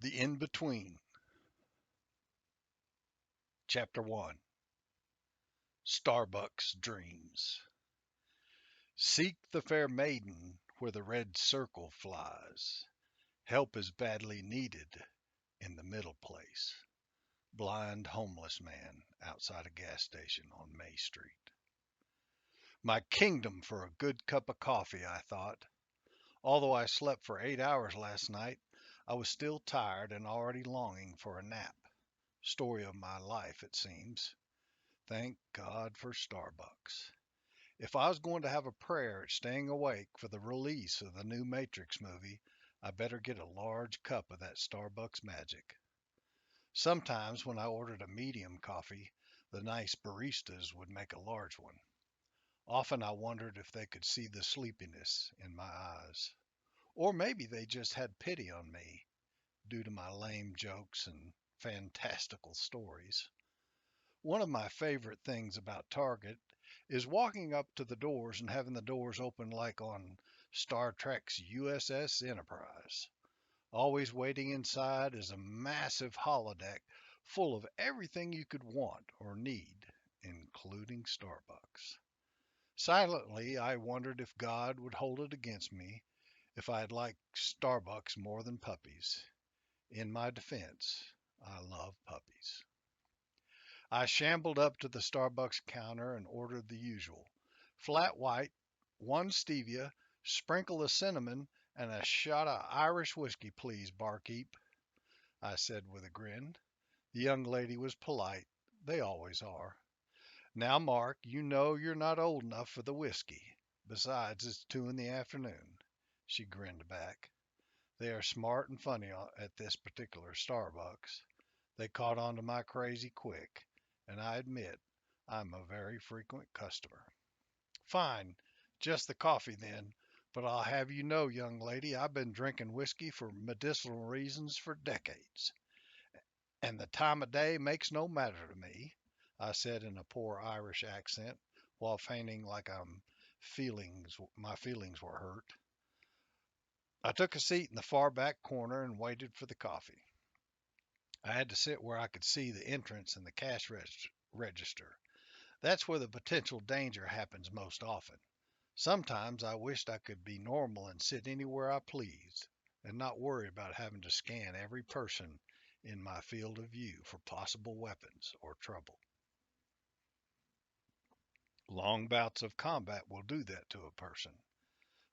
The In-Between, Chapter 1, Starbucks Dreams. Seek the fair maiden where the red circle flies. Help is badly needed in the middle place. Blind homeless man outside a gas station on May Street. My kingdom for a good cup of coffee, I thought. Although I slept for 8 hours last night, I was still tired and already longing for a nap. Story of my life, it seems. Thank God for Starbucks. If I was going to have a prayer at staying awake for the release of the new Matrix movie, I better get a large cup of that Starbucks magic. Sometimes when I ordered a medium coffee, the nice baristas would make a large one. Often I wondered if they could see the sleepiness in my eyes. Or maybe they just had pity on me due to my lame jokes and fantastical stories. One of my favorite things about Target is walking up to the doors and having the doors open like on Star Trek's USS Enterprise. Always waiting inside is a massive holodeck full of everything you could want or need, including Starbucks. Silently, I wondered if God would hold it against me if I'd like Starbucks more than puppies. In my defense, I love puppies. I shambled up to the Starbucks counter and ordered the usual. Flat white, one stevia, sprinkle of cinnamon, and a shot of Irish whiskey, please, barkeep, I said with a grin. The young lady was polite. They always are. Now, Mark, you know you're not old enough for the whiskey. Besides, it's 2 in the afternoon. She grinned back. They are smart and funny at this particular Starbucks. They caught on to my crazy quick, and I admit I'm a very frequent customer. Fine, just the coffee then, but I'll have you know, young lady, I've been drinking whiskey for medicinal reasons for decades, and the time of day makes no matter to me, I said in a poor Irish accent while feigning like my feelings were hurt. I took a seat in the far back corner and waited for the coffee. I had to sit where I could see the entrance and the register. That's where the potential danger happens most often. Sometimes I wished I could be normal and sit anywhere I pleased and not worry about having to scan every person in my field of view for possible weapons or trouble. Long bouts of combat will do that to a person.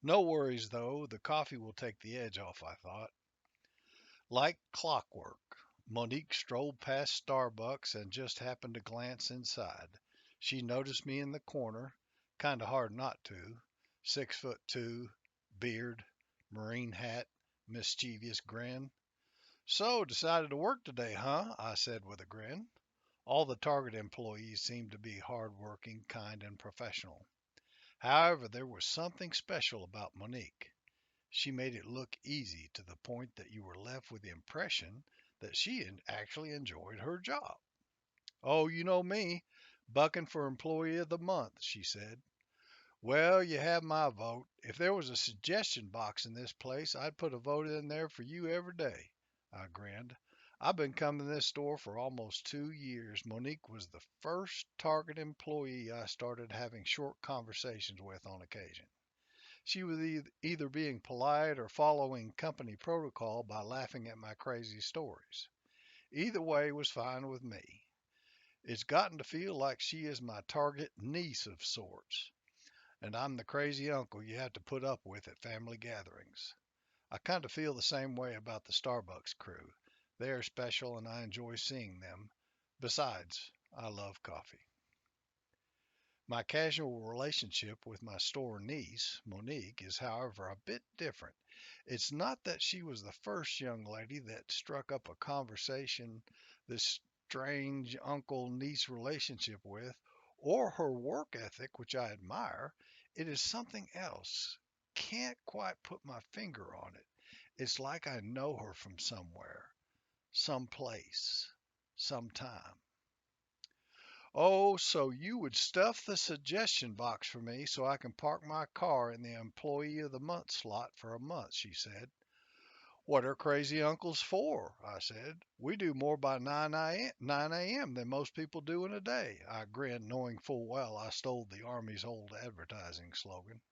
No worries though, the coffee will take the edge off, I thought. Like clockwork, Monique strolled past Starbucks and just happened to glance inside. She noticed me in the corner, kinda hard not to. 6'2", beard, marine hat, mischievous grin. So, decided to work today, huh? I said with a grin. All the Target employees seemed to be hard-working, kind, and professional. However, there was something special about Monique. She made it look easy to the point that you were left with the impression that she actually enjoyed her job. Oh, you know me, bucking for Employee of the Month, she said. Well, you have my vote. If there was a suggestion box in this place, I'd put a vote in there for you every day. I grinned. I've been coming to this store for almost 2 years. Monique was the first Target employee I started having short conversations with on occasion. She was either being polite or following company protocol by laughing at my crazy stories. Either way was fine with me. It's gotten to feel like she is my target niece of sorts, and I'm the crazy uncle you have to put up with at family gatherings. I kind of feel the same way about the Starbucks crew. They are special and I enjoy seeing them. Besides, I love coffee. My casual relationship with my store niece, Monique, is, however, a bit different. It's not that she was the first young lady that struck up a conversation this strange uncle niece relationship with, or her work ethic, which I admire. It is something else. Can't quite put my finger on it. It's like I know her from somewhere, someplace, sometime. Oh, so you would stuff the suggestion box for me so I can park my car in the Employee of the Month slot for a month, she said. What are crazy uncles for? I said. We do more by 9 a.m. than most people do in a day. I grinned, knowing full well I stole the Army's old advertising slogan.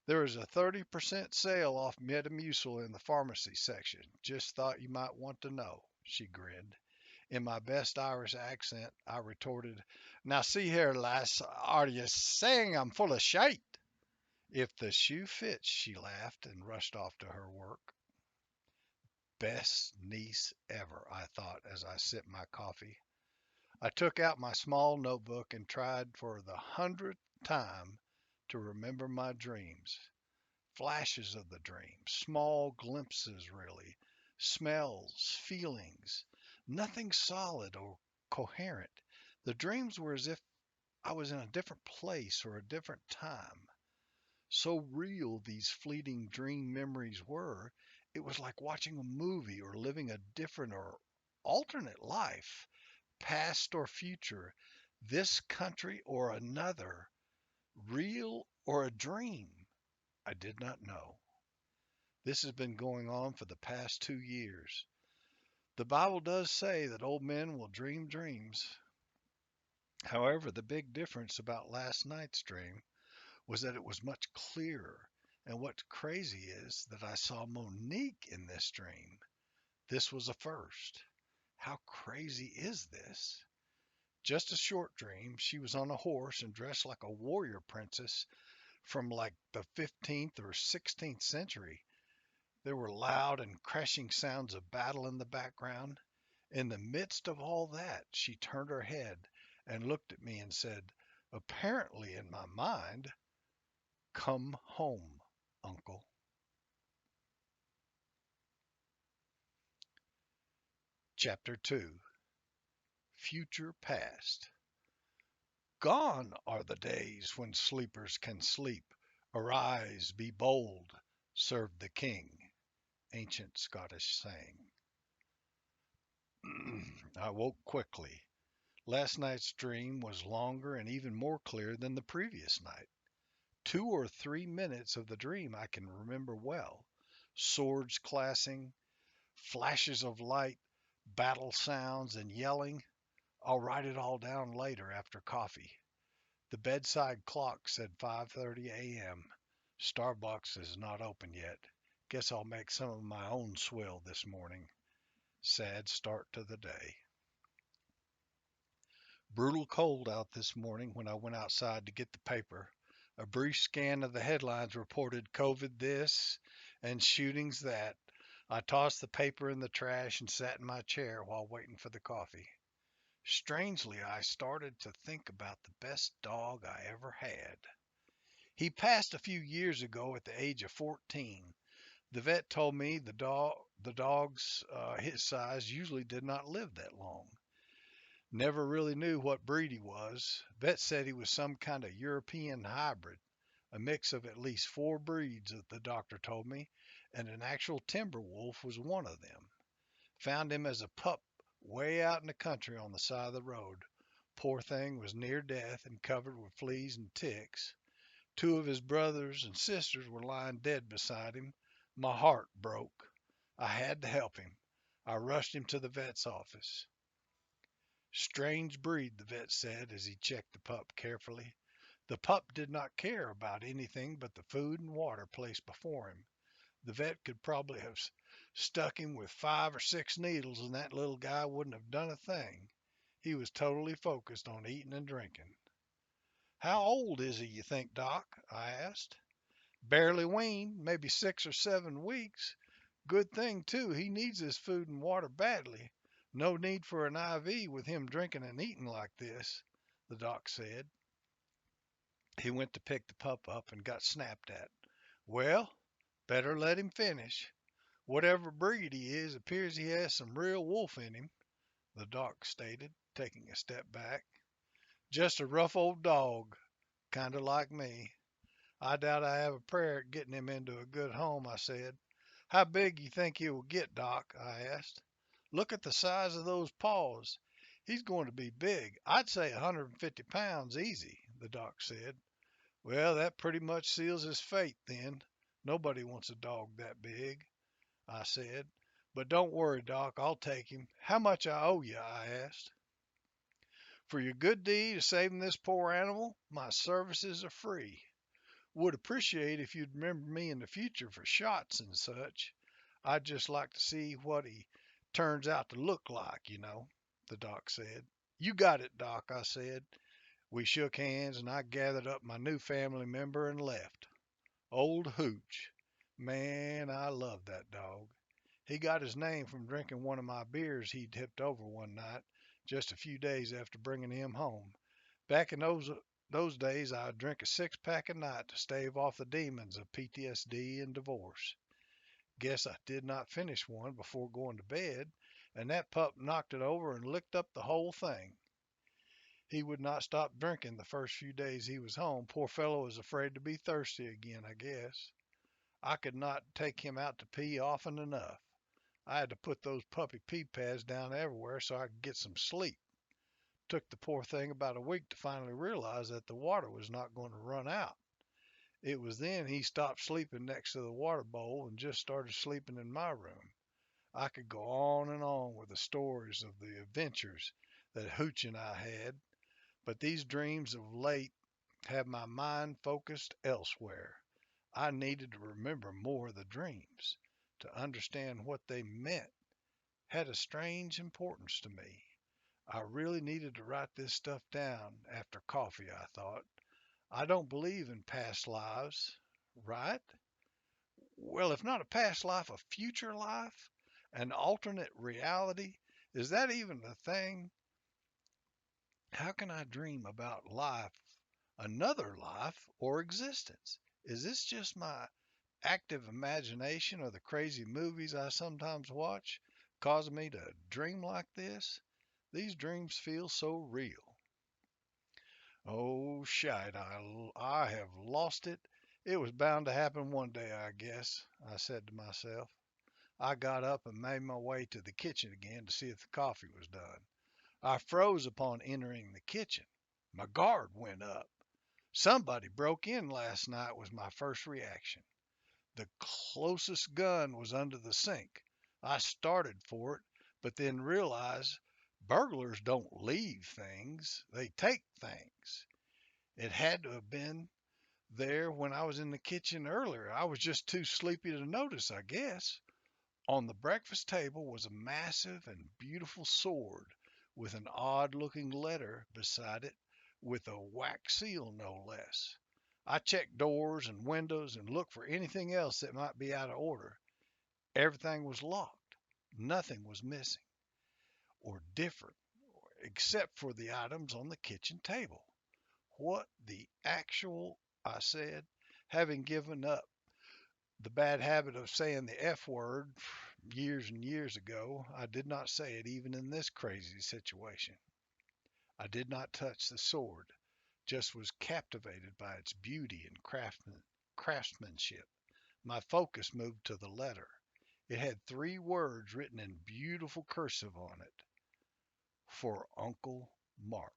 There is a 30% sale off Metamucil in the pharmacy section. Just thought you might want to know. She grinned. In my best Irish accent, I retorted, Now see here, lass, are you saying I'm full of shite? If the shoe fits, she laughed and rushed off to her work. Best niece ever, I thought as I sipped my coffee. I took out my small notebook and tried for the 100th time to remember my dreams. Flashes of the dream, small glimpses, really, smells, feelings, nothing solid or coherent. The dreams were as if I was in a different place or a different time. So real these fleeting dream memories were, it was like watching a movie or living a different or alternate life, past or future, this country or another, real or a dream. I did not know. This has been going on for the past 2 years. The Bible does say that old men will dream dreams. However, the big difference about last night's dream was that it was much clearer. And what's crazy is that I saw Monique in this dream. This was a first. How crazy is this? Just a short dream. She was on a horse and dressed like a warrior princess from like the 15th or 16th century. There were loud and crashing sounds of battle in the background. In the midst of all that, she turned her head and looked at me and said, apparently in my mind, Come home, uncle. Chapter 2. Future Past. Gone are the days when sleepers can sleep. Arise, be bold, serve the king. Ancient Scottish saying. I woke quickly. Last night's dream was longer and even more clear than the previous night. 2 or 3 minutes of the dream I can remember well. Swords clashing, flashes of light, battle sounds, and yelling. I'll write it all down later after coffee. The bedside clock said 5:30 a.m. Starbucks is not open yet. Guess I'll make some of my own swill this morning. Sad start to the day. Brutal cold out this morning when I went outside to get the paper. A brief scan of the headlines reported COVID this and shootings that. I tossed the paper in the trash and sat in my chair while waiting for the coffee. Strangely, I started to think about the best dog I ever had. He passed a few years ago at the age of 14. The vet told me the dogs his size usually did not live that long. Never really knew what breed he was. Vet said he was some kind of European hybrid, a mix of at least 4 breeds, the doctor told me, and an actual timber wolf was one of them. Found him as a pup way out in the country on the side of the road. Poor thing was near death and covered with fleas and ticks. 2 of his brothers and sisters were lying dead beside him. My heart broke. I had to help him. I rushed him to the vet's office. Strange breed, the vet said as he checked the pup carefully. The pup did not care about anything but the food and water placed before him. The vet could probably have stuck him with 5 or 6 needles and that little guy wouldn't have done a thing. He was totally focused on eating and drinking. How old is he, you think, Doc? I asked. Barely weaned, maybe 6 or 7 weeks. Good thing, too, he needs his food and water badly. No need for an IV with him drinking and eating like this, the doc said. He went to pick the pup up and got snapped at. Well, better let him finish. Whatever breed he is, appears he has some real wolf in him, the doc stated, taking a step back. Just a rough old dog, kind of like me. I doubt I have a prayer at getting him into a good home, I said. How big you think he will get, Doc? I asked. Look at the size of those paws. He's going to be big. I'd say 150 pounds easy, the doc said. Well, that pretty much seals his fate then. Nobody wants a dog that big. I said. But don't worry, Doc, I'll take him. How much I owe you? I asked. For your good deed of saving this poor animal, my services are free. Would appreciate if you'd remember me in the future for shots and such. I'd just like to see what he turns out to look like, the doc said. You got it, Doc, I said. We shook hands and I gathered up my new family member and left. Old Hooch. Man, I love that dog. He got his name from drinking one of my beers he'd tipped over one night, just a few days after bringing him home. Back in those days, I'd drink a six-pack a night to stave off the demons of PTSD and divorce. Guess I did not finish one before going to bed, and that pup knocked it over and licked up the whole thing. He would not stop drinking the first few days he was home. Poor fellow was afraid to be thirsty again, I guess. I could not take him out to pee often enough. I had to put those puppy pee pads down everywhere so I could get some sleep. Took the poor thing about a week to finally realize that the water was not going to run out. It was then he stopped sleeping next to the water bowl and just started sleeping in my room. I could go on and on with the stories of the adventures that Hooch and I had, but these dreams of late have my mind focused elsewhere. I needed to remember more of the dreams, to understand what they meant, had a strange importance to me. I really needed to write this stuff down after coffee, I thought. I don't believe in past lives, right? Well, if not a past life, a future life? An alternate reality? Is that even a thing? How can I dream about life, another life, or existence? Is this just my active imagination or the crazy movies I sometimes watch causing me to dream like this? These dreams feel so real. Oh, shite, I have lost it. It was bound to happen one day, I guess, I said to myself. I got up and made my way to the kitchen again to see if the coffee was done. I froze upon entering the kitchen. My guard went up. Somebody broke in last night was my first reaction. The closest gun was under the sink. I started for it, but then realized burglars don't leave things, they take things. It had to have been there when I was in the kitchen earlier. I was just too sleepy to notice, I guess. On the breakfast table was a massive and beautiful sword with an odd looking letter beside it, with a wax seal no less. I checked doors and windows and looked for anything else that might be out of order. Everything was locked. Nothing was missing or different except for the items on the kitchen table. What the actual, I said, having given up the bad habit of saying the F word years and years ago, I did not say it even in this crazy situation. I did not touch the sword, just was captivated by its beauty and craftsmanship. My focus moved to the letter. It had three words written in beautiful cursive on it: for Uncle Mark.